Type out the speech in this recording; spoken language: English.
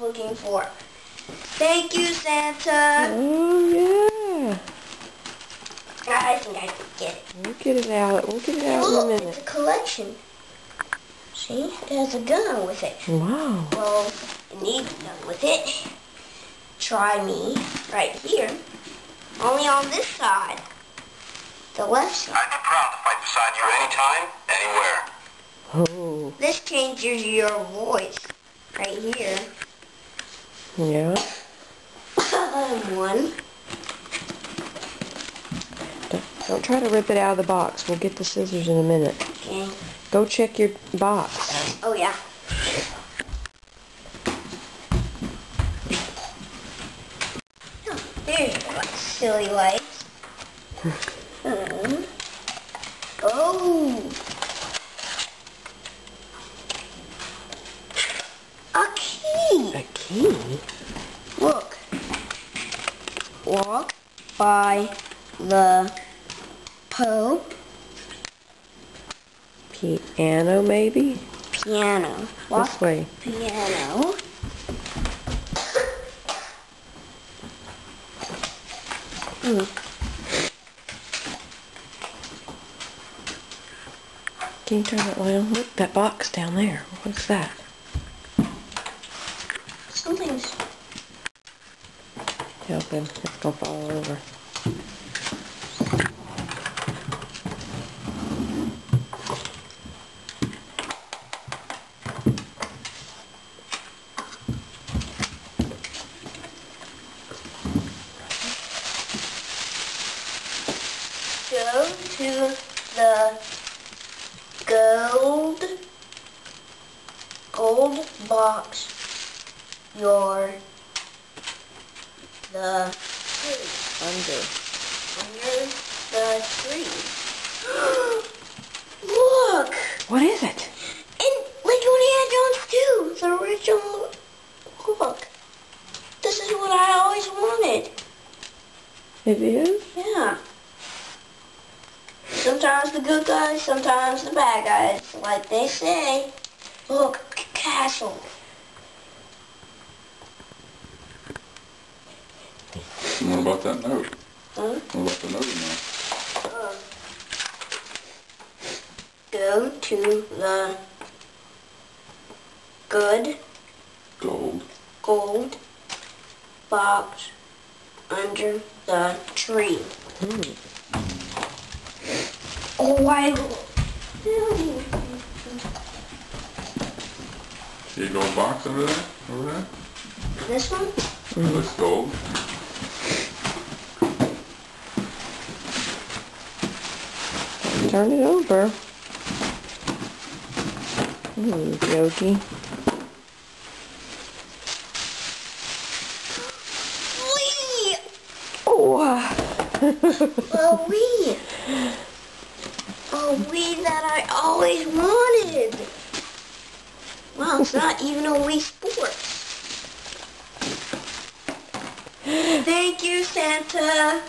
looking for. Thank you, Santa. Oh, yeah. I think I can get it. We'll get it out. We'll get it out in a minute. It's a collection. See? It has a gun with it. Wow. Well, it needs a gun with it. Try me right here. Only on this side. The left side. I'd be proud to fight beside you anytime, anywhere. Oh. This changes your voice. Right here. Yeah. One. Don't try to rip it out of the box. We'll get the scissors in a minute. Okay. Go check your box. Oh, yeah. Oh, there's your silly lights. Oh. A key. A key? Look. Walk by the Piano, maybe? piano. Walk This way. piano. Can you turn that light on? Look, that box down there. What's that? Something's... Help him. It's gonna fall over. Go to the gold box. You're the tree. Under the tree. Look! What is it? And like Indiana Jones too, the original. Look, this is what I always wanted. It is? Yeah. Sometimes the good guys, sometimes the bad guys, like they say. Look, castle. What about that note? Huh? What about the note now? Go to the gold box under the tree. Oh, See a gold box over there? Over there? This one? It looks gold. Turn it over. Yogi. Wee! Oh! A wee! A wee that I always wanted! Wow, it's not even a Wii Sports. Thank you, Santa.